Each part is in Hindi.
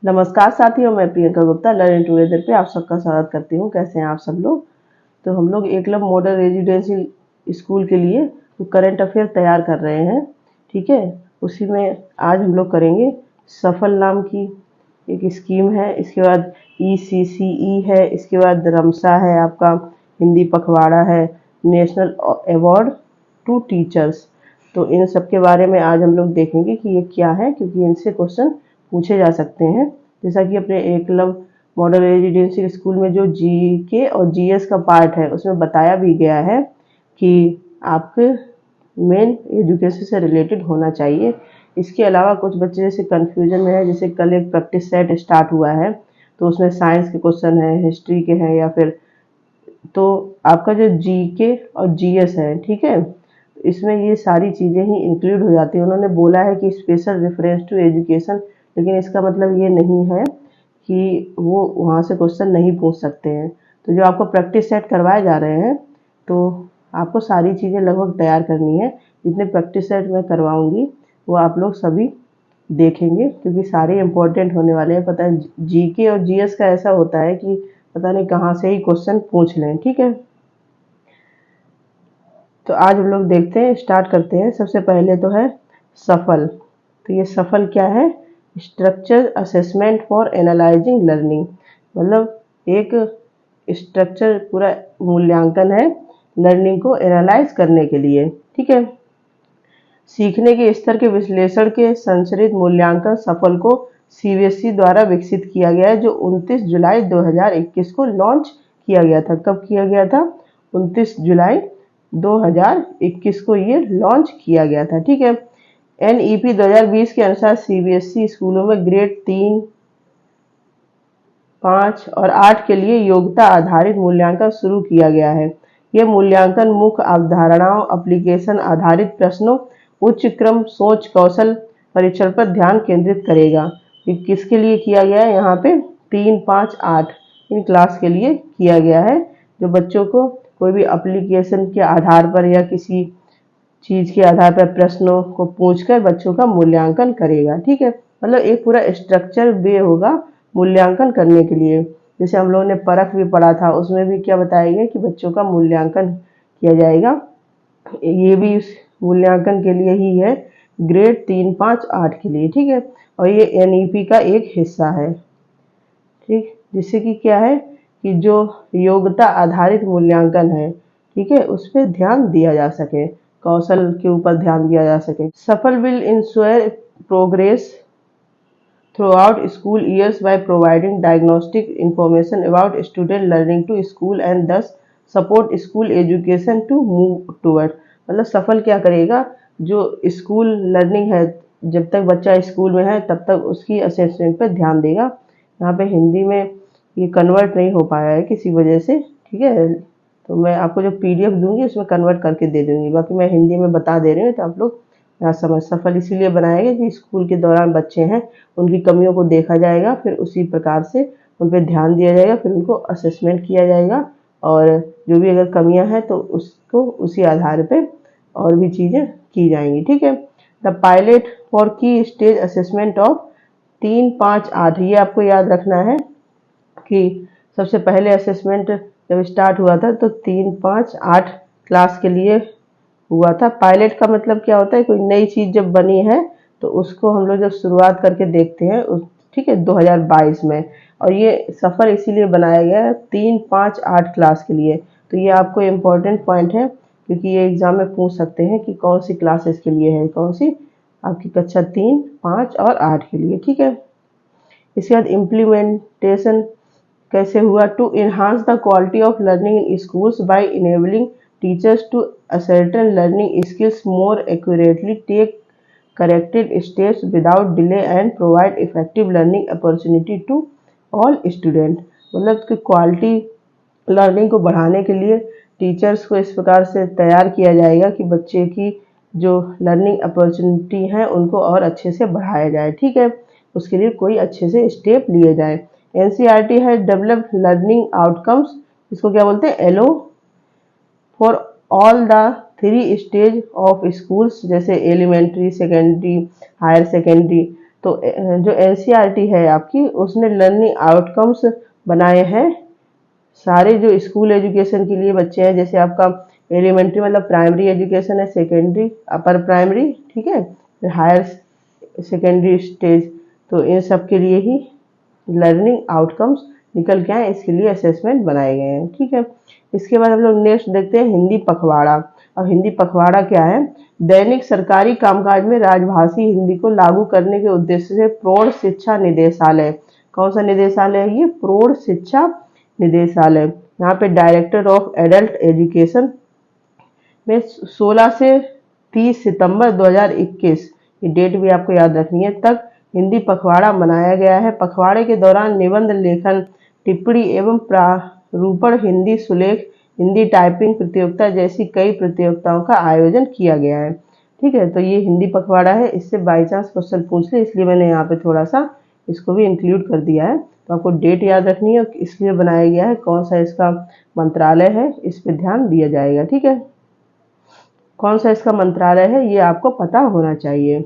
नमस्कार साथियों, मैं प्रियंका गुप्ता लर्निंग टुगेदर पे आप सबका स्वागत करती हूँ। कैसे हैं आप सब लोग। तो हम लोग एकलव्य मॉडल रेजिडेंशियल स्कूल के लिए करंट अफेयर तैयार कर रहे हैं, ठीक है। उसी में आज हम लोग करेंगे सफल नाम की एक स्कीम है, इसके बाद ECCE है, इसके बाद रमसा है, आपका हिंदी पखवाड़ा है, नेशनल अवार्ड टू टीचर्स। तो इन सब के बारे में आज हम लोग देखेंगे कि ये क्या है, क्योंकि इनसे क्वेश्चन पूछे जा सकते हैं। जैसा कि अपने एकलव्य मॉडल रेजिडेंशियल स्कूल में जो GK और GS का पार्ट है उसमें बताया भी गया है कि आपके मेन एजुकेशन से रिलेटेड होना चाहिए। इसके अलावा कुछ बच्चे जैसे कन्फ्यूजन में है, जैसे कल एक प्रैक्टिस सेट स्टार्ट हुआ है तो उसमें साइंस के क्वेश्चन है, हिस्ट्री के हैं, या फिर तो आपका जो GK और GS है, ठीक है, इसमें ये सारी चीज़ें ही इंक्लूड हो जाती है। उन्होंने बोला है कि स्पेशल रेफरेंस टू एजुकेशन, लेकिन इसका मतलब ये नहीं है कि वो वहाँ से क्वेश्चन नहीं पूछ सकते हैं। तो जो आपको प्रैक्टिस सेट करवाए जा रहे हैं तो आपको सारी चीज़ें लगभग तैयार करनी है। जितने प्रैक्टिस सेट मैं करवाऊँगी वो आप लोग सभी देखेंगे, क्योंकि सारे इम्पोर्टेंट होने वाले हैं। पता है GK और GS का ऐसा होता है कि पता नहीं कहाँ से ही क्वेश्चन पूछ लें, ठीक है। तो आज हम लोग देखते हैं, स्टार्ट करते हैं। सबसे पहले तो है सफल। तो ये सफल क्या है? Structure assessment for analysing learning, मतलब एक स्ट्रक्चर पूरा मूल्यांकन है लर्निंग को एनालाइज करने के लिए, ठीक है। सीखने के स्तर के विश्लेषण के संरचित मूल्यांकन सफल को CBSE द्वारा विकसित किया गया है, जो 29 जुलाई 2021 को लॉन्च किया गया था। कब किया गया था? 29 जुलाई 2021 को ये लॉन्च किया गया था, ठीक है। NEP 2020 के अनुसार CBSE स्कूलों में ग्रेड 3, 5 और 8 के लिए योग्यता आधारित मूल्यांकन शुरू किया गया है। यह मूल्यांकन मुख्य अवधारणाओं, एप्लीकेशन आधारित प्रश्नों, उच्च क्रम सोच कौशल परीक्षण पर ध्यान केंद्रित करेगा। ये किसके लिए किया गया है? यहाँ पे 3, 5, 8 इन क्लास के लिए किया गया है, जो बच्चों को कोई भी एप्लीकेशन के आधार पर या किसी चीज़ के आधार पर प्रश्नों को पूछकर बच्चों का मूल्यांकन करेगा, ठीक है। मतलब एक पूरा स्ट्रक्चर वे होगा मूल्यांकन करने के लिए। जैसे हम लोगों ने परख भी पढ़ा था, उसमें भी क्या बताया गया कि बच्चों का मूल्यांकन किया जाएगा। ये भी इस मूल्यांकन के लिए ही है, ग्रेड 3, 5, 8 के लिए, ठीक है। और ये NEP का एक हिस्सा है, ठीक। जिससे कि क्या है कि जो योग्यता आधारित मूल्यांकन है, ठीक है, उस पर ध्यान दिया जा सके, कौशल के ऊपर ध्यान दिया जा सके। सफल will ensure progress throughout school years by providing diagnostic information about student learning to school and thus support school education to move toward। मतलब सफल क्या करेगा? जो स्कूल लर्निंग है, जब तक बच्चा स्कूल में है तब तक उसकी असेसमेंट पर ध्यान देगा। यहाँ पे हिंदी में ये कन्वर्ट नहीं हो पाया है किसी वजह से, ठीक है। तो मैं आपको जो PDF दूंगी उसमें कन्वर्ट करके दे दूंगी, बाकी मैं हिंदी में बता दे रही हूँ तो आप लोग यहाँ समझ। सफल इसीलिए बनाया गया कि स्कूल के दौरान बच्चे हैं, उनकी कमियों को देखा जाएगा, फिर उसी प्रकार से उन पर ध्यान दिया जाएगा, फिर उनको असेसमेंट किया जाएगा, और जो भी अगर कमियां हैं तो उसको उसी आधार पे और भी चीज़ें की जाएंगी, ठीक है। द पायलट फॉर की स्टेज असेसमेंट ऑफ 3, 5, 8, ये आपको याद रखना है कि सबसे पहले असेसमेंट जब स्टार्ट हुआ था तो 3, 5, 8 क्लास के लिए हुआ था। पायलट का मतलब क्या होता है? कोई नई चीज़ जब बनी है तो उसको हम लोग जब शुरुआत करके देखते हैं, ठीक है, 2022 में। और ये सफ़र इसीलिए बनाया गया है 3, 5, 8 क्लास के लिए। तो ये आपको इम्पोर्टेंट पॉइंट है, क्योंकि ये एग्जाम में पूछ सकते हैं कि कौन सी क्लासेस के लिए है, कौन सी आपकी कक्षा 3, 5 और 8 के लिए, ठीक है। इसके बाद इम्प्लीमेंटेशन कैसे हुआ? To enhance the quality of learning in schools by enabling teachers to ascertain learning skills more accurately, take corrected steps without delay and provide effective learning opportunity to all students। मतलब कि क्वालिटी लर्निंग को बढ़ाने के लिए टीचर्स को इस प्रकार से तैयार किया जाएगा कि बच्चे की जो लर्निंग अपॉर्चुनिटी है उनको और अच्छे से बढ़ाया जाए, ठीक है। उसके लिए कोई अच्छे से स्टेप लिए जाए। NCERT है डेवलप्ड लर्निंग आउटकम्स, इसको क्या बोलते हैं? LO for all the 3 stage of schools, जैसे एलिमेंट्री, सेकेंडरी, हायर सेकेंडरी। तो जो एनसीईआरटी है आपकी, उसने लर्निंग आउटकम्स बनाए हैं सारे जो स्कूल एजुकेशन के लिए बच्चे हैं, जैसे आपका एलिमेंट्री मतलब प्राइमरी एजुकेशन है, सेकेंडरी, अपर प्राइमरी, ठीक है, फिर हायर सेकेंडरी स्टेज, तो इन सब के लिए ही लर्निंग आउटकम्स निकल के आए, इसके लिए असेसमेंट बनाए गए हैं, ठीक है। इसके बाद हम लोग नेक्स्ट देखते हैं हिंदी पखवाड़ा। अब हिंदी पखवाड़ा क्या है? दैनिक सरकारी कामकाज में राजभाषी हिंदी को लागू करने के उद्देश्य से प्रौढ़ शिक्षा निदेशालय, कौन सा निदेशालय है ये? प्रौढ़ शिक्षा निदेशालय, यहाँ पे डायरेक्टर ऑफ एडल्ट एजुकेशन में 16 से 30 सितंबर 2021, ये डेट भी आपको याद रखनी है, तक हिंदी पखवाड़ा मनाया गया है। पखवाड़े के दौरान निबंध लेखन, टिप्पणी एवं प्रारूपण, हिंदी सुलेख, हिंदी टाइपिंग प्रतियोगिता जैसी कई प्रतियोगिताओं का आयोजन किया गया है, ठीक है। तो ये हिंदी पखवाड़ा है, इससे बाई चांस क्वेश्चन पूछ ले, इसलिए मैंने यहाँ पे थोड़ा सा इसको भी इंक्लूड कर दिया है। तो आपको डेट याद रखनी है, इसलिए बनाया गया है, कौन सा इसका मंत्रालय है इस पर ध्यान दिया जाएगा, ठीक है। कौन सा इसका मंत्रालय है ये आपको पता होना चाहिए।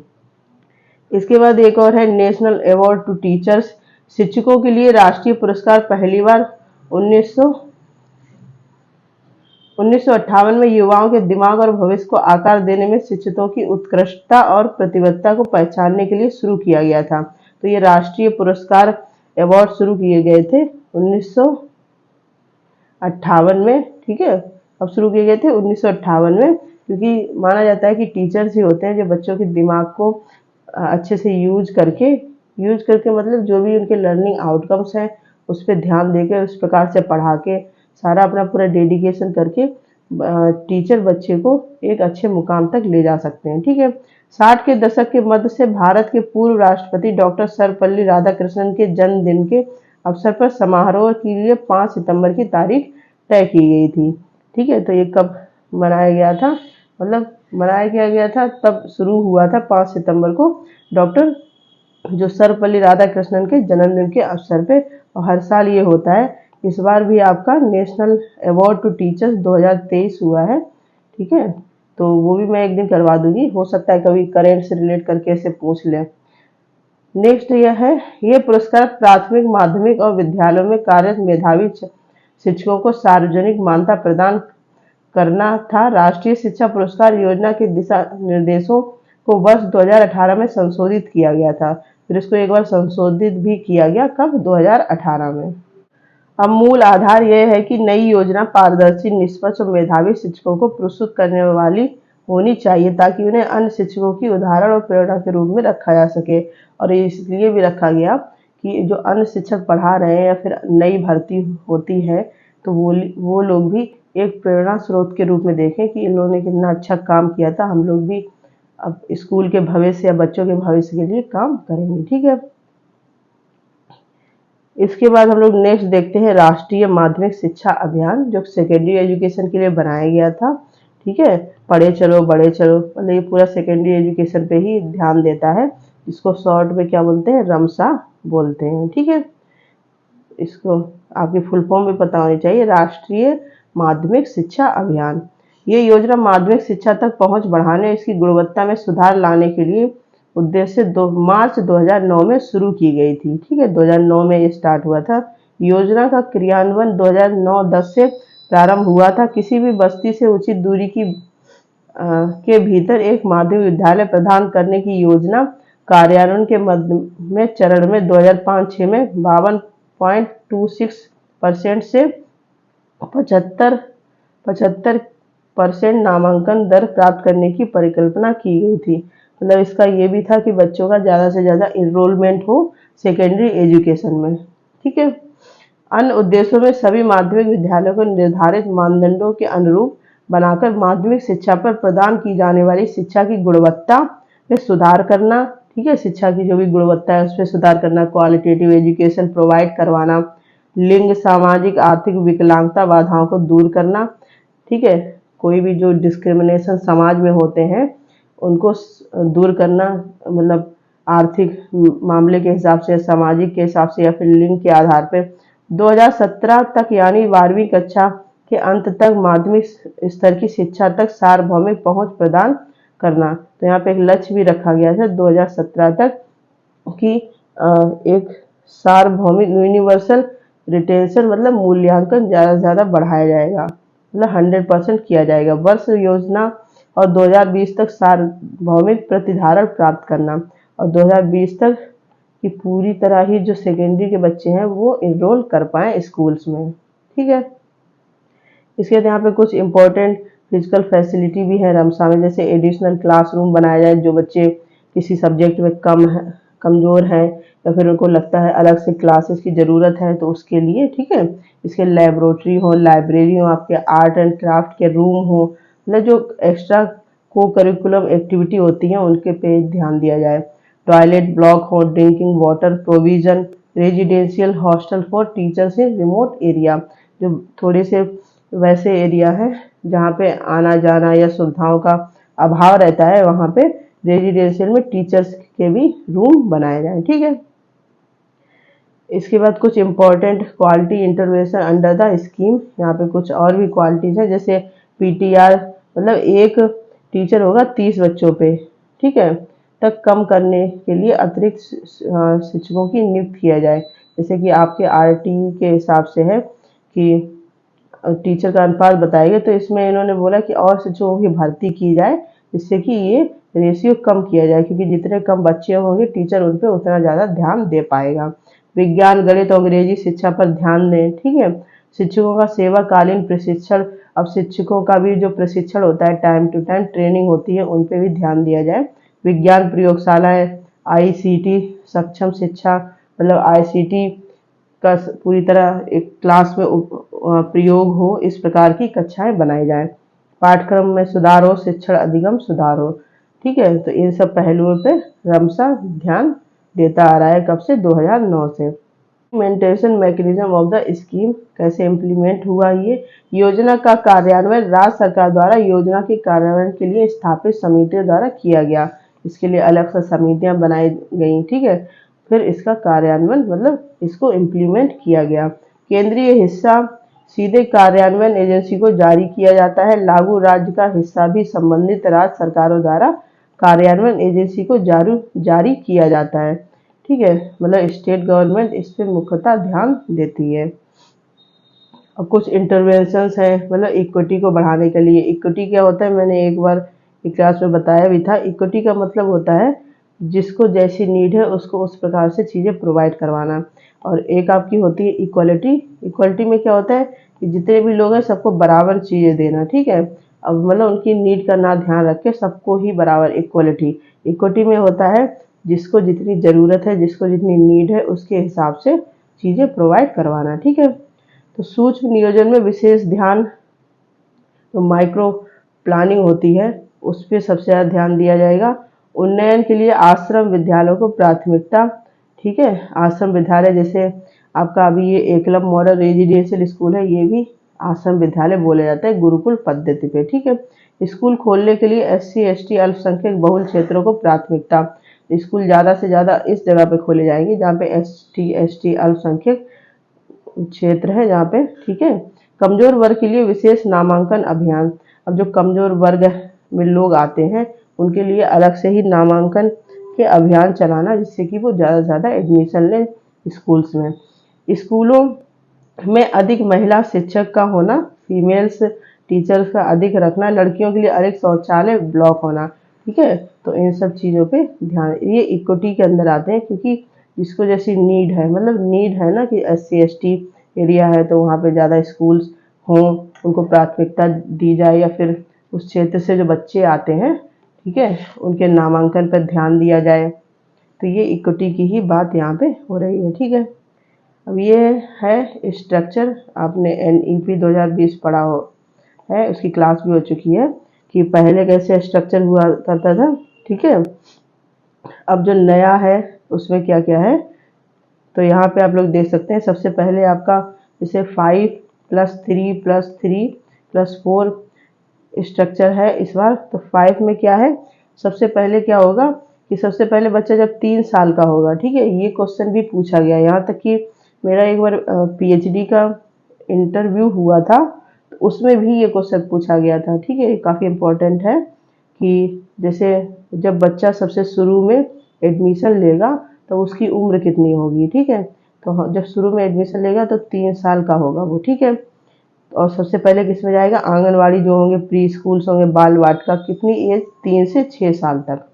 इसके बाद एक और है नेशनल अवार्ड टू टीचर्स, शिक्षकों के लिए राष्ट्रीय पुरस्कार पहली बार 1958 में युवाओं के दिमाग और भविष्य को आकार देने में शिक्षकों की उत्कृष्टता और प्रतिबद्धता को पहचानने के लिए शुरू किया गया था। तो ये राष्ट्रीय पुरस्कार अवार्ड शुरू किए गए थे 1958 में, ठीक है। अब शुरू किए गए थे 1958 में, क्योंकि माना जाता है कि टीचर्स ही होते हैं जो बच्चों के दिमाग को अच्छे से यूज करके मतलब जो भी उनके लर्निंग आउटकम्स हैं उस पर ध्यान देकर उस प्रकार से पढ़ा के सारा अपना पूरा डेडिकेशन करके टीचर बच्चे को एक अच्छे मुकाम तक ले जा सकते हैं, ठीक है। 60 के दशक के मध्य से भारत के पूर्व राष्ट्रपति डॉक्टर सर्वपल्ली राधाकृष्णन के जन्मदिन के अवसर पर समारोह के लिए 5 सितंबर की तारीख तय की गई थी, ठीक है। तो ये कब मनाया गया था? मतलब मनाया गया था तब शुरू हुआ था 5 सितंबर को, डॉक्टर जो सर्वपल्ली राधाकृष्णन के जन्मदिन के अवसर पे, और हर साल ये होता है। इस बार भी आपका नेशनल अवार्ड टू टीचर्स 2023 हुआ है, ठीक है। तो वो भी मैं एक दिन करवा दूंगी, हो सकता है कभी करेंट से रिलेट करके ऐसे पूछ ले। नेक्स्ट यह है, ये पुरस्कार प्राथमिक, माध्यमिक और विद्यालयों में कार्यरत मेधावी शिक्षकों को सार्वजनिक मान्यता प्रदान करना था। राष्ट्रीय शिक्षा पुरस्कार योजना के दिशा निर्देशों को वर्ष 2018 में संशोधित किया गया था, फिर इसको एक बार संशोधित भी किया गया, कब? 2018 में। अब मूल आधार यह है कि नई योजना पारदर्शी, निष्पक्ष और मेधावी शिक्षकों को प्रस्तुत करने वाली होनी चाहिए, ताकि उन्हें अन्य शिक्षकों की उदाहरण और प्रेरणा के रूप में रखा जा सके। और इसलिए भी रखा गया कि जो अन्य शिक्षक पढ़ा रहे हैं या फिर नई भर्ती होती है, तो वो लोग भी एक प्रेरणा स्रोत के रूप में देखें कि इन लोगों ने कितना अच्छा काम किया था, हम लोग भी अब स्कूल के भविष्य या बच्चों के भविष्य के लिए काम करेंगे, ठीक है। इसके बाद हम लोग नेक्स्ट देखते हैं राष्ट्रीय माध्यमिक शिक्षा अभियान, जो सेकेंडरी एजुकेशन के लिए बनाया गया था, ठीक है। पढ़े चलो बड़े चलो, मतलब ये पूरा सेकेंडरी एजुकेशन पे ही ध्यान देता है। इसको शॉर्ट में क्या बोलते हैं? रमसा बोलते हैं, ठीक है। इसको आपकी फुल फॉर्म भी पता होनी चाहिए, राष्ट्रीय माध्यमिक शिक्षा अभियान। ये योजना माध्यमिक शिक्षा तक पहुंच बढ़ाने और इसकी गुणवत्ता में सुधार लाने के लिए उद्देश्य मार्च 2009 में शुरू की गई थी, ठीक है। 2009 में ये स्टार्ट हुआ था। योजना का क्रियान्वयन 2009-10 से प्रारंभ हुआ था। किसी भी बस्ती से उचित दूरी के भीतर एक माध्यमिक विद्यालय प्रदान करने की योजना कार्यान्वयन के मध्य में चरण में 2005-6 में 52.26% से 75% नामांकन दर प्राप्त करने की परिकल्पना की गई थी। मतलब इसका ये भी था कि बच्चों का ज़्यादा से ज़्यादा इनरोलमेंट हो सेकेंडरी एजुकेशन में, ठीक है। अन्य उद्देश्यों में सभी माध्यमिक विद्यालयों को निर्धारित मानदंडों के अनुरूप बनाकर माध्यमिक शिक्षा पर प्रदान की जाने वाली शिक्षा की गुणवत्ता में सुधार करना, ठीक है। शिक्षा की जो भी गुणवत्ता है उस पर सुधार करना, क्वालिटेटिव एजुकेशन प्रोवाइड करवाना, लिंग, सामाजिक, आर्थिक विकलांगता बाधाओं को दूर करना, ठीक है। कोई भी जो डिस्क्रिमिनेशन समाज में होते हैं उनको दूर करना, मतलब आर्थिक मामले के हिसाब से, सामाजिक के हिसाब से या फिर लिंग के आधार पर। 2017 तक यानी 12वीं कक्षा के अंत तक माध्यमिक स्तर की शिक्षा तक सार्वभौमिक पहुंच प्रदान करना। तो यहाँ पे एक लक्ष्य भी रखा गया था 2017 तक कि एक सार्वभौमिक यूनिवर्सल रिटेंशन मतलब मूल्यांकन ज़्यादा से ज़्यादा बढ़ाया जाएगा, मतलब 100% किया जाएगा। वर्ष योजना और 2020 तक सार्वभौमिक प्रतिधारण प्राप्त करना, और 2020 तक कि पूरी तरह ही जो सेकेंडरी के बच्चे हैं वो इनरोल कर पाएँ स्कूल्स में, ठीक है। इसके बाद यहाँ पे कुछ इम्पोर्टेंट फिजिकल फैसिलिटी भी है रमसा में, जैसे एडिशनल क्लासरूम बनाया जाए, जो बच्चे किसी सब्जेक्ट में कमज़ोर हैं या फिर उनको लगता है अलग से क्लासेस की ज़रूरत है तो उसके लिए, ठीक है। इसके लेबोरेटरी हो, लाइब्रेरी हो, आपके आर्ट एंड क्राफ्ट के रूम हो, मतलब जो एक्स्ट्रा को करिकुलम एक्टिविटी होती हैं उनके पे ध्यान दिया जाए। टॉयलेट ब्लॉक हो, drinking water provision, residential hostel for teachers in remote area, जो थोड़े से वैसे एरिया है जहाँ पे आना जाना या सुविधाओं का अभाव रहता है, वहाँ पे रेजिडेंशियल में टीचर्स के भी रूम बनाए जाएं, ठीक है। इसके बाद कुछ important quality intervention under the scheme, यहाँ पे कुछ और भी क्वालिटीज़ हैं, जैसे पीटीआर मतलब एक टीचर होगा 30 बच्चों पे, ठीक है, तक कम करने के लिए अतिरिक्त शिक्षकों की नियुक्त किया जाए। जैसे कि आपके आरटी के हिसाब से है कि टीचर का अनुपात बताएंगे, तो इसमें इन्होंने बोला कि और शिक्षकों की भर्ती की जाए जिससे कि ये रेशियो कम किया जाए, क्योंकि जितने कम बच्चे होंगे टीचर उन पर उतना ज़्यादा ध्यान दे पाएगा। विज्ञान, गणित, अंग्रेजी शिक्षा पर ध्यान दें, ठीक है। शिक्षकों का सेवाकालीन प्रशिक्षण, अब शिक्षकों का भी जो प्रशिक्षण होता है टाइम टू टाइम ट्रेनिंग होती है, उन पर भी ध्यान दिया जाए। विज्ञान प्रयोगशालाएं, आईसीटी सक्षम शिक्षा, मतलब आईसीटी का पूरी तरह एक क्लास में प्रयोग हो, इस प्रकार की कक्षाएं बनाई जाए। पाठ्यक्रम में सुधार हो, शिक्षण अधिगम सुधार हो, ठीक है। तो इन सब पहलुओं पे रमसा ध्यान देता आ रहा है, कब से? 2009 से। Implementation mechanism of the scheme, कैसे इम्प्लीमेंट हुआ ये योजना का कार्यान्वयन राज्य सरकार द्वारा योजना के कार्यान्वयन के लिए स्थापित समितियों द्वारा किया गया। इसके लिए अलग से समितियां बनाई गई, ठीक है। फिर इसका कार्यान्वयन मतलब इसको इम्प्लीमेंट किया गया। केंद्रीय हिस्सा सीधे कार्यान्वयन एजेंसी को जारी किया जाता है। लागू राज्य का हिस्सा भी संबंधित राज्य सरकारों द्वारा कार्यान्वयन एजेंसी को जारी किया जाता है, ठीक है। मतलब स्टेट गवर्नमेंट इस पर मुख्यतः ध्यान देती है। अब कुछ इंटरवेंशंस हैं, मतलब इक्विटी को बढ़ाने के लिए। इक्विटी क्या होता है, मैंने एक बार एक क्लास में बताया भी था। इक्विटी का मतलब होता है जिसको जैसी नीड है उसको उस प्रकार से चीज़ें प्रोवाइड करवाना। और एक आपकी होती है इक्वलिटी। इक्वलिटी में क्या होता है कि जितने भी लोग हैं सबको बराबर चीज़ें देना, ठीक है। अब मतलब उनकी नीड का ना ध्यान रख के सबको ही बराबर इक्वलिटी। इक्विटी में होता है जिसको जितनी ज़रूरत है, जिसको जितनी नीड है उसके हिसाब से चीज़ें प्रोवाइड करवाना, ठीक है। तो सूक्ष्म नियोजन में विशेष ध्यान, तो माइक्रो प्लानिंग होती है उस पर सबसे ज़्यादा ध्यान दिया जाएगा। उन्नयन के लिए आश्रम विद्यालयों को प्राथमिकता, ठीक है। आश्रम विद्यालय जैसे आपका अभी ये एकलव्य मॉडल रेजिडेंशियल स्कूल है, ये भी आश्रम विद्यालय बोले जाते हैं गुरुकुल पद्धति पे, ठीक है। स्कूल खोलने के लिए SC ST अल्पसंख्यक बहुल क्षेत्रों को प्राथमिकता। स्कूल ज़्यादा से ज़्यादा इस जगह पे खोले जाएंगे जहाँ पे ST ST अल्पसंख्यक क्षेत्र है जहाँ पे, ठीक है। कमजोर वर्ग के लिए विशेष नामांकन अभियान। अब जो कमजोर वर्ग में लोग आते हैं उनके लिए अलग से ही नामांकन के अभियान चलाना, जिससे कि वो ज़्यादा से ज़्यादा एडमिशन लें स्कूल्स में। स्कूलों में अधिक महिला शिक्षक का होना, फीमेल्स टीचर्स का अधिक रखना, लड़कियों के लिए अधिक शौचालय ब्लॉक होना, ठीक है। तो इन सब चीज़ों पे ध्यान, ये इक्विटी के अंदर आते हैं, क्योंकि जिसको जैसी नीड है, मतलब नीड है ना कि SC ST एरिया है तो वहाँ पे ज़्यादा स्कूल्स हों, उनको प्राथमिकता दी जाए, या फिर उस क्षेत्र से जो बच्चे आते हैं, ठीक है, उनके नामांकन पर ध्यान दिया जाए। तो ये इक्विटी की ही बात यहाँ पे हो रही है, ठीक है। अब ये है स्ट्रक्चर, आपने NEP 2020 पढ़ा हो है, उसकी क्लास भी हो चुकी है कि पहले कैसे स्ट्रक्चर हुआ करता था, ठीक है। अब जो नया है उसमें क्या क्या है, तो यहाँ पे आप लोग देख सकते हैं। सबसे पहले आपका जैसे 5+3+3+4 स्ट्रक्चर है इस बार। तो 5 में क्या है, सबसे पहले क्या होगा कि सबसे पहले बच्चा जब 3 साल का होगा, ठीक है, ये क्वेश्चन भी पूछा गया। यहाँ तक कि मेरा एक बार PhD का इंटरव्यू हुआ था तो उसमें भी ये क्वेश्चन पूछा गया था, ठीक है। ये काफ़ी इम्पोर्टेंट है कि जैसे जब बच्चा सबसे शुरू में एडमिशन लेगा तो उसकी उम्र कितनी होगी, ठीक है। तो जब शुरू में एडमिशन लेगा तो 3 साल का होगा वो, ठीक है। और सबसे पहले किस में जाएगा, आंगनवाड़ी जो होंगे, प्री स्कूल्स होंगे, बाल वाटिका, कितनी एज, 3 से 6 साल तक,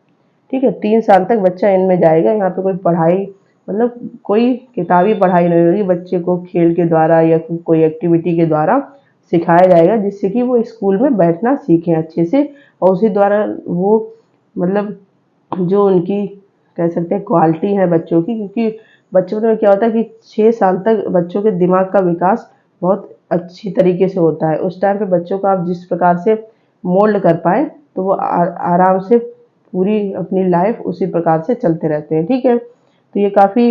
ठीक है। 3 साल तक बच्चा इनमें जाएगा। यहाँ पे कोई पढ़ाई मतलब कोई किताबी पढ़ाई नहीं होगी, बच्चे को खेल के द्वारा या कोई एक्टिविटी के द्वारा सिखाया जाएगा, जिससे कि वो स्कूल में बैठना सीखें अच्छे से, और उसी द्वारा वो मतलब जो उनकी कह सकते हैं क्वालिटी है बच्चों की, क्योंकि बच्चों में क्या होता है कि 6 साल तक बच्चों के दिमाग का विकास बहुत अच्छी तरीके से होता है। उस टाइम पे बच्चों को आप जिस प्रकार से मोल्ड कर पाए तो वो आराम से पूरी अपनी लाइफ उसी प्रकार से चलते रहते हैं, ठीक है। तो ये काफ़ी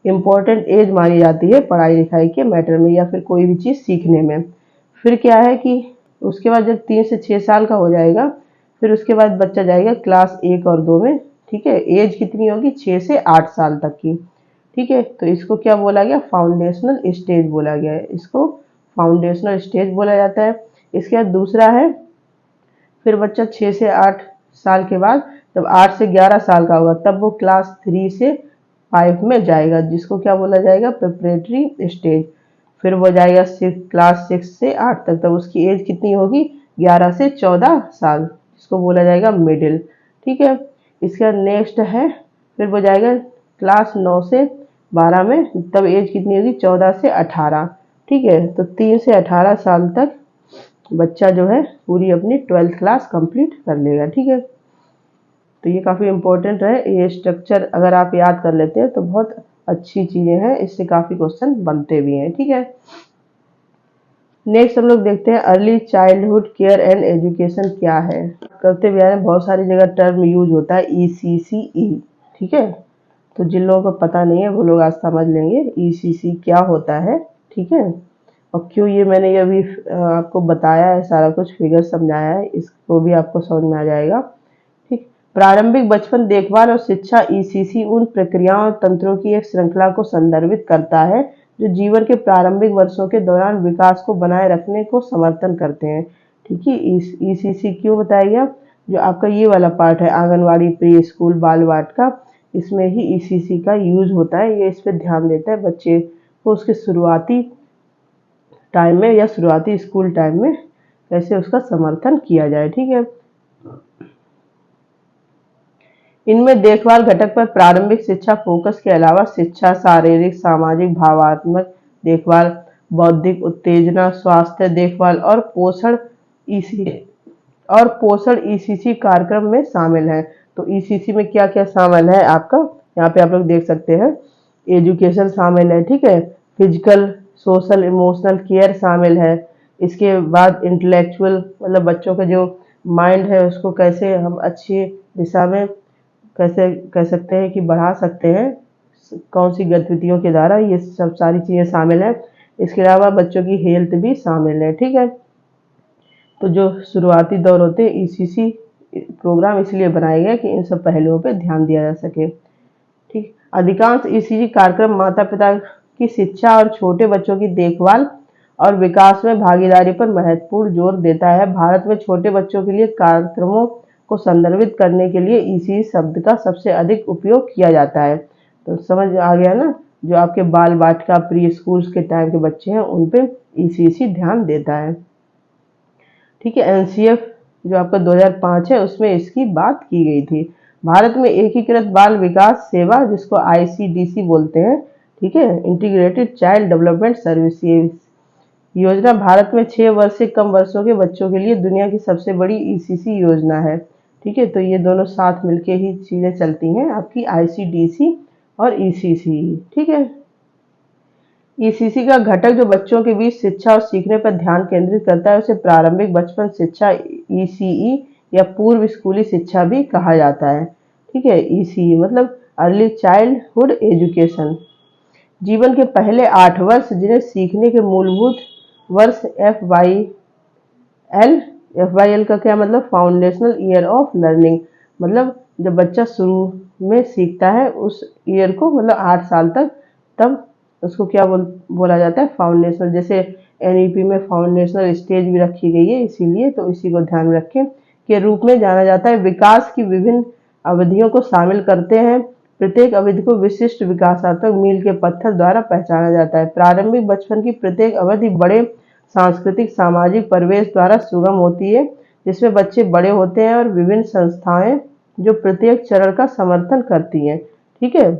इम्पोर्टेंट एज मानी जाती है पढ़ाई लिखाई के मैटर में या फिर कोई भी चीज़ सीखने में। फिर क्या है कि उसके बाद जब 3 से 6 साल का हो जाएगा, फिर उसके बाद बच्चा जाएगा क्लास 1 और 2 में, ठीक है। एज कितनी होगी, 6 से 8 साल तक की, ठीक है। तो इसको क्या बोला गया, फाउंडेशनल स्टेज बोला गया है, इसको फाउंडेशनल स्टेज बोला जाता है। इसके बाद दूसरा है, फिर बच्चा 6 से 8 साल के बाद जब 8 से 11 साल का होगा तब वो क्लास 3 से 5 में जाएगा, जिसको क्या बोला जाएगा, प्रिपरेटरी स्टेज। फिर वो जाएगा क्लास 6 से 8 तक, तब उसकी एज कितनी होगी, 11 से 14 साल, जिसको बोला जाएगा मिडिल, ठीक है। इसके बाद नेक्स्ट है, फिर वो जाएगा क्लास 9 से 12 में, तब एज कितनी होगी, 14 से 18, ठीक है। तो 3 से 18 साल तक बच्चा जो है पूरी अपनी 12th क्लास कंप्लीट कर लेगा, ठीक है। तो ये काफ़ी इम्पोर्टेंट है, ये स्ट्रक्चर अगर आप याद कर लेते हैं तो बहुत अच्छी चीज़ें हैं, इससे काफ़ी क्वेश्चन बनते भी हैं, ठीक है। नेक्स्ट हम लोग देखते हैं early childhood care and education क्या है। करते भी आ रहे हैं, बहुत सारी जगह टर्म यूज होता है ECCE, ठीक है। तो जिन लोगों को पता नहीं है वो लोग आज समझ लेंगे ECC क्या होता है, ठीक है। और क्यों ये मैंने ये अभी आपको बताया है, सारा कुछ फिगर समझाया है, इसको भी आपको समझ में आ जाएगा, ठीक। प्रारंभिक बचपन देखभाल और शिक्षा ECC उन प्रक्रियाओं और तंत्रों की एक श्रृंखला को संदर्भित करता है जो जीवन के प्रारंभिक वर्षों के दौरान विकास को बनाए रखने को समर्थन करते हैं, ठीक है। ECC क्यों बताया गया, जो आपका ये वाला पार्ट है आंगनवाड़ी, प्री स्कूल, बाल वाटिका, इसमें ही ECC का यूज होता है। ये इस पर ध्यान देता है बच्चे को उसके शुरुआती टाइम में या शुरुआती स्कूल टाइम में कैसे उसका समर्थन किया जाए, ठीक है। इनमें देखभाल घटक पर प्रारंभिक शिक्षा फोकस के अलावा शिक्षा, शारीरिक, सामाजिक, भावात्मक देखभाल, बौद्धिक उत्तेजना, स्वास्थ्य देखभाल और पोषण ECC कार्यक्रम में शामिल है। तो ECC में क्या क्या शामिल है आपका, यहाँ पे आप लोग देख सकते हैं, एजुकेशन शामिल है, ठीक है। फिजिकल, सोशल, इमोशनल केयर शामिल है। इसके बाद इंटेलेक्चुअल मतलब बच्चों का जो माइंड है उसको कैसे हम अच्छी दिशा में कैसे कह सकते हैं कि बढ़ा सकते हैं, कौन सी गतिविधियों के द्वारा, ये सब सारी चीज़ें शामिल है। इसके अलावा बच्चों की हेल्थ भी शामिल है, ठीक है। तो जो शुरुआती दौर होते हैं ECC प्रोग्राम इसलिए बनाए गए कि इन सब पहलुओं पर ध्यान दिया जा सके, ठीक। अधिकांश ECC कार्यक्रम माता पिता की शिक्षा और छोटे बच्चों की देखभाल और विकास में भागीदारी पर महत्वपूर्ण जोर देता है। भारत में छोटे बच्चों के लिए कार्यक्रमों को संदर्भित करने के लिए ECC शब्द का सबसे अधिक उपयोग किया जाता है। तो समझ आ गया ना, जो आपके बाल वाटिका, प्री स्कूल्स के टाइम के बच्चे हैं उन पे ECC ध्यान देता है, ठीक है। NCF जो आपका 2005 है उसमें इसकी बात की गई थी। भारत में एकीकृत बाल विकास सेवा, जिसको ICDC बोलते हैं, ठीक है, इंटीग्रेटेड चाइल्ड डेवलपमेंट सर्विसेज योजना, भारत में 6 वर्ष से कम वर्षों के बच्चों के लिए दुनिया की सबसे बड़ी ECC योजना है, ठीक है। तो ये दोनों साथ मिलके ही चीज़ें चलती हैं आपकी, ICDC और ECC, ठीक है। ECC का घटक जो बच्चों के बीच शिक्षा और सीखने पर ध्यान केंद्रित करता है उसे प्रारंभिक बचपन शिक्षा ECE या पूर्व स्कूली शिक्षा भी कहा जाता है, ठीक है। ECE मतलब अर्ली चाइल्डहुड एजुकेशन, जीवन के पहले 8 वर्ष जिन्हें सीखने के मूलभूत वर्ष FYL का क्या मतलब, फाउंडेशनल ईयर ऑफ लर्निंग, मतलब जब बच्चा शुरू में सीखता है उस ईयर को, मतलब 8 साल तक, तब उसको क्या बोला जाता है, फाउंडेशनल। जैसे NEP में फाउंडेशनल स्टेज भी रखी गई है, इसीलिए तो इसी को ध्यान में रखें, के रूप में जाना जाता है। विकास की विभिन्न अवधियों को शामिल करते हैं प्रत्येक अवधि को विशिष्ट विकासात्मक मील के पत्थर द्वारा पहचाना जाता है। प्रारंभिक बचपन की प्रत्येक अवधि बड़े सांस्कृतिक सामाजिक परिवेश द्वारा सुगम होती है, जिसमें बच्चे बड़े होते हैं और विभिन्न संस्थाएं जो प्रत्येक चरण का समर्थन करती हैं। ठीक है,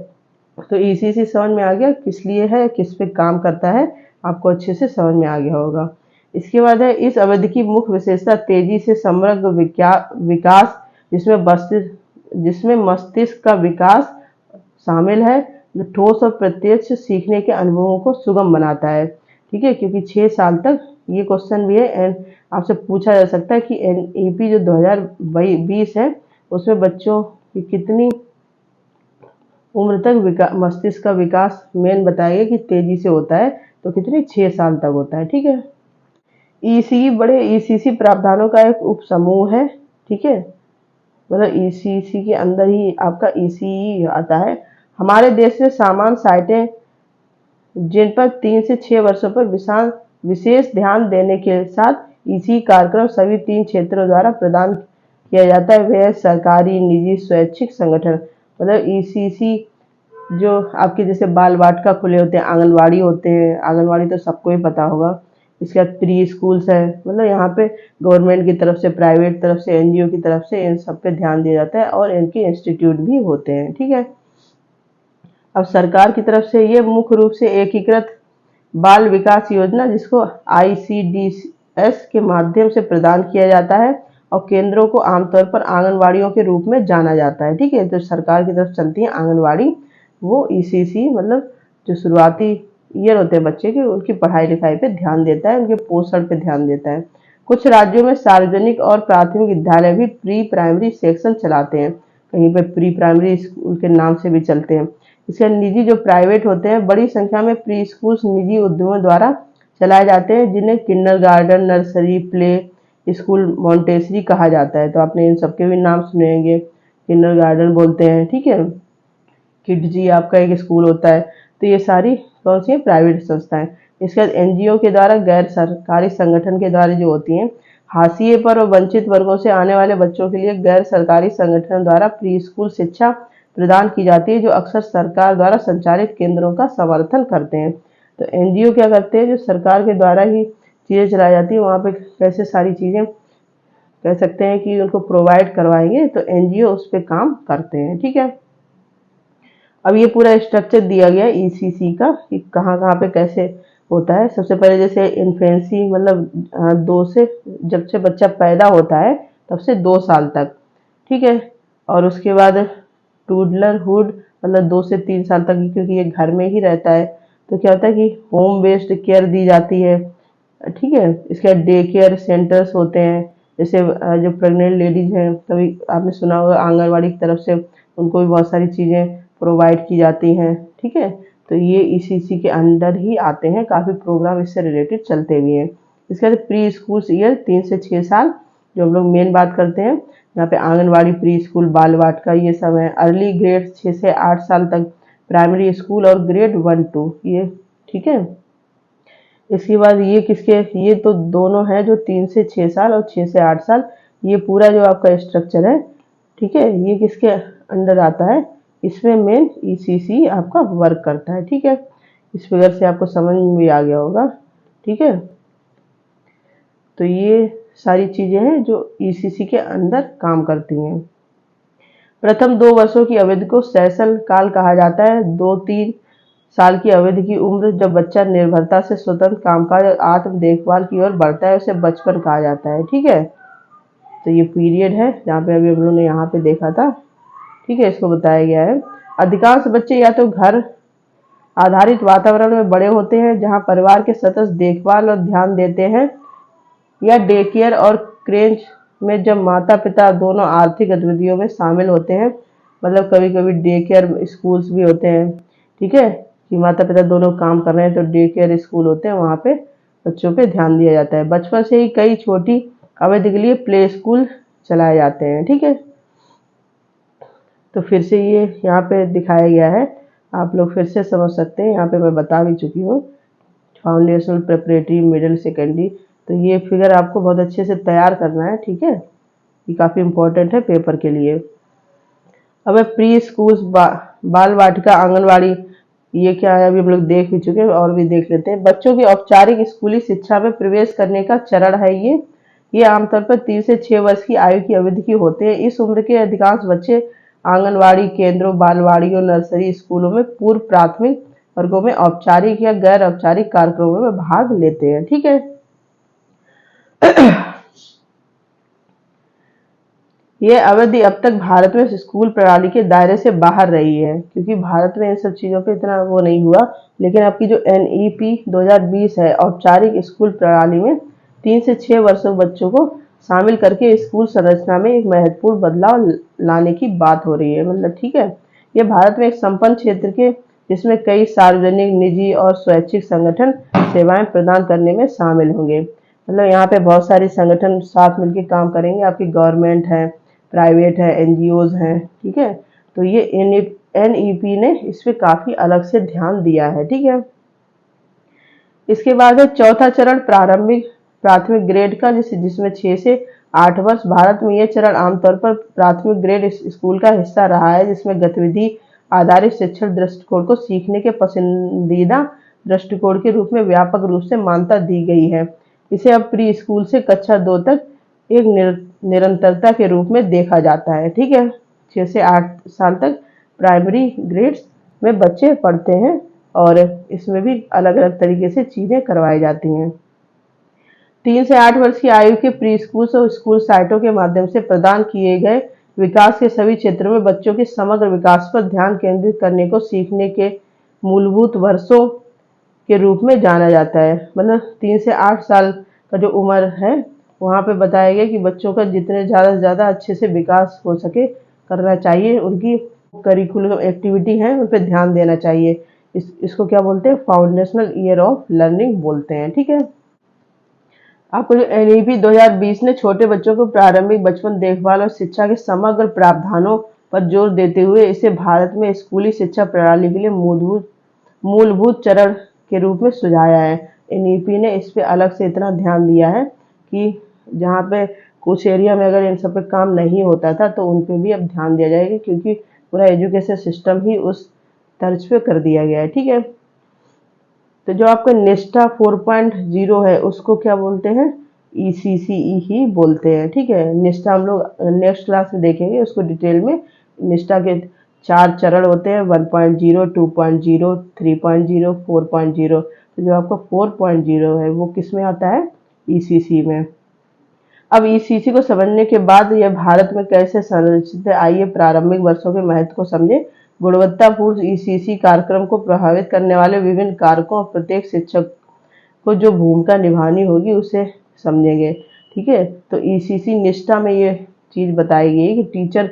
तो ईसीसी समझ में आ गया किस लिए है, किस पे काम करता है, आपको अच्छे से समझ में आ गया होगा। इसके बाद है इस अवधि की मुख्य विशेषता तेजी से समग्र विकास, जिसमें मस्तिष्क का विकास शामिल है, जो ठोस और प्रत्यक्ष सीखने के अनुभवों को सुगम बनाता है। ठीक है, क्योंकि 6 साल तक, ये क्वेश्चन भी है एंड आपसे पूछा जा सकता है कि एनईपी जो 2020 है उसमें बच्चों की कितनी उम्र तक मस्तिष्क का विकास मेन बताइए कि तेजी से होता है, तो कितनी 6 साल तक होता है। ठीक है, ईसीई बड़े ईसीसी प्रावधानों का एक उप समूह है। ठीक है, मतलब ईसीसी के अंदर ही आपका ईसीई आता है। हमारे देश में सामान्य साइटें जिन पर 3 से 6 वर्षों पर विशेष ध्यान देने के साथ इसी कार्यक्रम सभी 3 क्षेत्रों द्वारा प्रदान किया जाता है, वे सरकारी, निजी, स्वैच्छिक संगठन। मतलब ईसीसी जो आपके जैसे बाल वाटिका खुले होते हैं, आंगनवाड़ी होते हैं, आंगनवाड़ी तो सबको ही पता होगा। इसके बाद प्री स्कूल्स है, मतलब यहाँ पे गवर्नमेंट की तरफ से, प्राइवेट तरफ से, एनजीओ की तरफ से इन सब पे ध्यान दिया जाता है और इनके इंस्टीट्यूट भी होते हैं। ठीक है, अब सरकार की तरफ से ये मुख्य रूप से एकीकृत बाल विकास योजना, जिसको आईसीडीएस के माध्यम से प्रदान किया जाता है और केंद्रों को आमतौर पर आंगनवाड़ियों के रूप में जाना जाता है। ठीक है, तो सरकार की तरफ चलती है आंगनवाड़ी, वो ईसीसी मतलब जो शुरुआती ईयर होते हैं बच्चे के, उनकी पढ़ाई लिखाई पे ध्यान देता है, उनके पोषण पे ध्यान देता है। कुछ राज्यों में सार्वजनिक और प्राथमिक विद्यालय भी प्री प्राइमरी सेक्शन चलाते हैं, कहीं पे प्री प्राइमरी स्कूल के नाम से भी चलते हैं। इसके निजी जो प्राइवेट होते हैं, बड़ी संख्या में प्री स्कूल्स निजी उद्यमों द्वारा चलाए जाते हैं, जिन्हें kindergarten, nursery, play school, Montessori कहा जाता है। तो आपने इन सबके भी नाम सुने होंगे, किंडरगार्टन बोलते हैं। ठीक है, किड्स जी आपका एक स्कूल होता है। तो ये सारी कौन सी है, प्राइवेट संस्थाएं। इसके बाद एनजीओ के द्वारा, गैर सरकारी संगठन के द्वारा जो होती हैं, हाशिए पर और वंचित वर्गों से आने वाले बच्चों के लिए गैर सरकारी संगठन द्वारा प्री स्कूल शिक्षा प्रदान की जाती है, जो अक्सर सरकार द्वारा संचालित केंद्रों का समर्थन करते हैं। तो एनजीओ क्या करते हैं, जो सरकार के द्वारा ही चीज़ें चलाई जाती है, वहाँ पे कैसे सारी चीज़ें कह सकते हैं कि उनको प्रोवाइड करवाएंगे, तो एनजीओ उस पर काम करते हैं। ठीक है, अब ये पूरा स्ट्रक्चर दिया गया है ईसीसी का कि कहाँ कहाँ पे कैसे होता है। सबसे पहले जैसे इन्फेंसी, मतलब 2 से, जब से बच्चा पैदा होता है तब से 2 साल तक। ठीक है, और उसके बाद टूडलरहुड, मतलब 2 से 3 साल तक, क्योंकि ये घर में ही रहता है, तो क्या होता है कि होम बेस्ड केयर दी जाती है। ठीक है, इसके बाद डे केयर सेंटर्स होते हैं, जैसे जो प्रेग्नेंट लेडीज हैं, कभी आपने सुना होगा आंगनवाड़ी की तरफ से उनको भी बहुत सारी चीज़ें प्रोवाइड की जाती हैं। ठीक है, तो ये ईसीसी के अंडर ही आते हैं, काफ़ी प्रोग्राम इससे रिलेटेड चलते भी हैं। इसके बाद प्री स्कूल ईयर 3 से 6 साल, जो हम लोग मेन बात करते हैं, यहाँ पे आंगनवाड़ी, प्री स्कूल, बाल वाटिका, ये सब है। अर्ली ग्रेड 6 से 8 साल तक, प्राइमरी स्कूल और ग्रेड 1-2 ये। ठीक है, इसके बाद ये किसके, ये तो दोनों हैं जो 3 से 6 साल और 6 से 8 साल, ये पूरा जो आपका स्ट्रक्चर है। ठीक है, ये किसके अंडर आता है, इसमें मेन ईसीसी आपका वर्क करता है। ठीक है, इस फिगर से आपको समझ में भी आ गया होगा। ठीक है, तो ये सारी चीजें हैं जो ईसीसी के अंदर काम करती हैं। प्रथम 2 वर्षों की अवधि को शैशव काल कहा जाता है। 2-3 साल की अवधि की उम्र जब बच्चा निर्भरता से स्वतंत्र कामकाज और आत्म देखभाल की ओर बढ़ता है, उसे बचपन कहा जाता है। ठीक है, तो ये पीरियड है जहाँ पे अभी हम लोगों ने यहाँ पे देखा था। ठीक है, इसको बताया गया है। अधिकांश बच्चे या तो घर आधारित वातावरण में बड़े होते हैं, जहाँ परिवार के सदस्य देखभाल और ध्यान देते हैं, या डे केयर और क्रेच में, जब माता पिता दोनों आर्थिक गतिविधियों में शामिल होते हैं। मतलब कभी कभी डे केयर स्कूल्स भी होते हैं। ठीक है, कि माता पिता दोनों काम कर रहे हैं, तो डे केयर स्कूल होते हैं, वहाँ पे बच्चों पे ध्यान दिया जाता है। बचपन से ही कई छोटी अवधि के लिए प्ले स्कूल चलाए जाते हैं। ठीक है, तो फिर से ये यहाँ पे दिखाया गया है, आप लोग फिर से समझ सकते हैं। यहाँ पे मैं बता भी चुकी हूँ, फाउंडेशनल, प्रेपरेटरी, मिडिल, सेकेंडरी। तो ये फिगर आपको बहुत अच्छे से तैयार करना है। ठीक है, ये काफ़ी इम्पोर्टेंट है पेपर के लिए। अब प्री स्कूल्स, बाल वाटिका, आंगनवाड़ी, ये क्या है अभी हम लोग देख भी चुके हैं और भी देख लेते हैं। बच्चों की औपचारिक स्कूली शिक्षा में प्रवेश करने का चरण है ये आमतौर पर 3 से 6 वर्ष की आयु की अवधि के होते हैं। इस उम्र के अधिकांश बच्चे आंगनवाड़ी केंद्रों, बालवाड़ियों, नर्सरी स्कूलों में पूर्व प्राथमिक वर्गों में औपचारिक या गैर औपचारिक कार्यक्रमों में भाग लेते हैं। ठीक है, ये अवधि अब तक भारत में स्कूल प्रणाली के दायरे से बाहर रही है, क्योंकि भारत में इन सब चीज़ों पे इतना वो नहीं हुआ। लेकिन आपकी जो NEP 2020 है, औपचारिक स्कूल प्रणाली में 3 से 6 वर्षों के बच्चों को शामिल करके स्कूल संरचना में एक महत्वपूर्ण बदलाव लाने की बात हो रही है। मतलब ठीक है, ये भारत में एक संपन्न क्षेत्र के जिसमें कई सार्वजनिक, निजी और स्वैच्छिक संगठन सेवाएं प्रदान करने में शामिल होंगे। मतलब यहाँ पे बहुत सारे संगठन साथ मिलकर काम करेंगे। आपकी गवर्नमेंट है, प्राइवेट है, NGOs हैं। ठीक है, तो ये NEP ने इस पे काफी अलग से ध्यान दिया है। ठीक है, इसके बाद है चौथा चरण प्राथमिक ग्रेड का, जिसमें 6 से 8 वर्ष। भारत में यह चरण आमतौर पर प्राथमिक ग्रेड स्कूल का हिस्सा रहा है, जिसमें गतिविधि आधारित शिक्षण दृष्टिकोण को सीखने के पसंदीदा दृष्टिकोण के रूप में व्यापक रूप से मान्यता दी गई है। इसे अब प्री स्कूल से कक्षा 2 तक एक निरंतरता के रूप में देखा जाता है। ठीक है, 6 से 8 साल तक प्राइमरी ग्रेड्स में बच्चे पढ़ते हैं और इसमें भी अलग अलग तरीके से चीजें करवाई जाती हैं। 3 से 8 वर्ष की आयु के प्री स्कूल और स्कूल साइटों के माध्यम से प्रदान किए गए विकास के सभी क्षेत्रों में बच्चों के समग्र विकास पर ध्यान केंद्रित करने को सीखने के मूलभूत वर्षों के रूप में जाना जाता है। मतलब 3 से 8 साल का जो उम्र है, वहाँ पे बताया गया कि बच्चों का जितने ज़्यादा से ज़्यादा अच्छे से विकास हो सके करना चाहिए। उनकी करिकुलम एक्टिविटी है, उन पर ध्यान देना चाहिए। इसको क्या बोलते हैं? फाउंडेशनल ईयर ऑफ लर्निंग बोलते हैं। ठीक है, आपको जो NEP 2020 ने छोटे बच्चों को प्रारंभिक बचपन देखभाल और शिक्षा के समग्र प्रावधानों पर जोर देते हुए इसे भारत में स्कूली शिक्षा प्रणाली के लिए मूलभूत चरण के रूप में सुझाया है। NEP ने इस पे अलग से इतना ध्यान दिया है कि जहाँ पे कुछ एरिया में अगर इन सब पे काम नहीं होता था तो उन पे भी अब ध्यान दिया जाएगा, क्योंकि पूरा एजुकेशन सिस्टम ही उस तर्ज पे कर दिया गया है। ठीक है, तो जो आपका निष्ठा 4.0 है उसको क्या बोलते हैं? ECCE ही बोलते हैं। ठीक है, निष्ठा हम लोग नेक्स्ट क्लास में देखेंगे उसको डिटेल में। निष्ठा के 4 चरण होते हैं, 1.0, 2.0, 3.0, 4.0। तो जो आपका 4.0 है वो किस में आता है? ECC में। अब ECC को समझने के बाद यह भारत में कैसे संरचित है, आइए प्रारंभिक वर्षों के महत्व को समझे। गुणवत्तापूर्ण ECC कार्यक्रम को प्रभावित करने वाले विभिन्न कारकों और प्रत्येक शिक्षक को जो भूमिका निभानी होगी उसे समझेंगे। ठीक है, तो ECC निष्ठा में ये चीज बताई गई है कि टीचर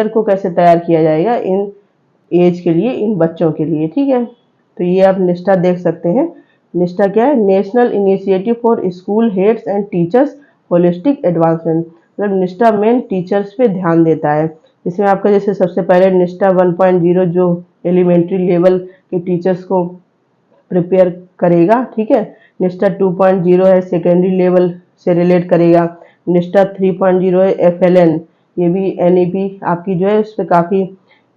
को कैसे तैयार किया जाएगा इन एज के लिए, इन बच्चों के लिए। ठीक है, तो ये आप निष्ठा देख सकते हैं। निष्ठा क्या है? National initiative for school heads and teachers holistic advancement. मतलब निष्ठा मेन टीचर्स पे ध्यान देता है। इसमें आपका जैसे सबसे पहले निष्ठा 1.0 जो एलिमेंट्री लेवल के टीचर्स को प्रिपेयर करेगा। ठीक है, निष्ठा 2.0 है सेकेंडरी लेवल से रिलेट करेगा। निष्ठा 3.0 है FLN। ये भी NEP आपकी जो है उस पर काफ़ी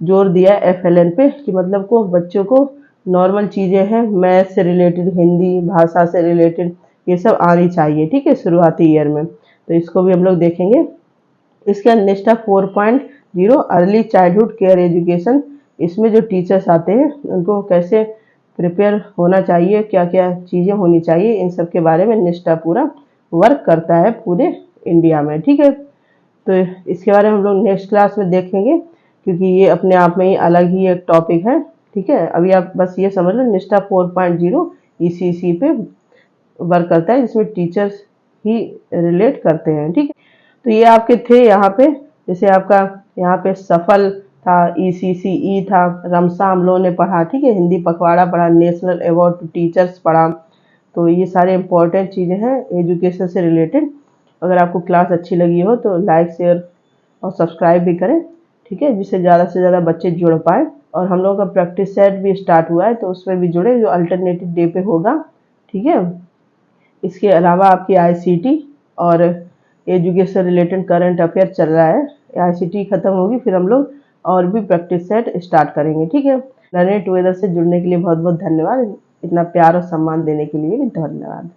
जोर दिया है FLN पे, कि मतलब को बच्चों को नॉर्मल चीज़ें हैं, मैथ से रिलेटेड, हिंदी भाषा से रिलेटेड, ये सब आनी चाहिए। ठीक है, शुरुआती ईयर में। तो इसको भी हम लोग देखेंगे। इसके बाद निष्ठा 4.0 अर्ली चाइल्डहुड केयर एजुकेशन। इसमें जो टीचर्स आते हैं उनको कैसे प्रिपेयर होना चाहिए, क्या क्या चीज़ें होनी चाहिए, इन सब के बारे में निष्ठा पूरा वर्क करता है पूरे इंडिया में। ठीक है, तो इसके बारे में हम लोग नेक्स्ट क्लास में देखेंगे, क्योंकि ये अपने आप में ही अलग ही एक टॉपिक है। ठीक है, अभी आप बस ये समझ लो निष्ठा 4.0 ECC पे वर्क करता है, जिसमें टीचर्स ही रिलेट करते हैं। ठीक है, तो ये आपके थे यहाँ पे, जैसे आपका यहाँ पे सफल था, ECCE था, रमसा हम लोगों ने पढ़ा। ठीक है, हिंदी पखवाड़ा पढ़ा, नेशनल अवार्ड टू टीचर्स पढ़ा। तो ये सारे इंपॉर्टेंट चीज़ें हैं एजुकेशन से रिलेटेड। अगर आपको क्लास अच्छी लगी हो तो लाइक, शेयर और सब्सक्राइब भी करें। ठीक है, जिससे ज़्यादा से ज़्यादा बच्चे जुड़ पाए। और हम लोगों का प्रैक्टिस सेट भी स्टार्ट हुआ है, तो उसमें भी जुड़े, जो अल्टरनेटिव डे पे होगा। ठीक है, इसके अलावा आपकी ICT और एजुकेशन रिलेटेड करंट अफेयर चल रहा है। आईसीटी खत्म होगी फिर हम लोग और भी प्रैक्टिस सेट स्टार्ट करेंगे। ठीक है, लर्निंग टुगेदर से जुड़ने के लिए बहुत बहुत धन्यवाद। इतना प्यार और सम्मान देने के लिए भी धन्यवाद।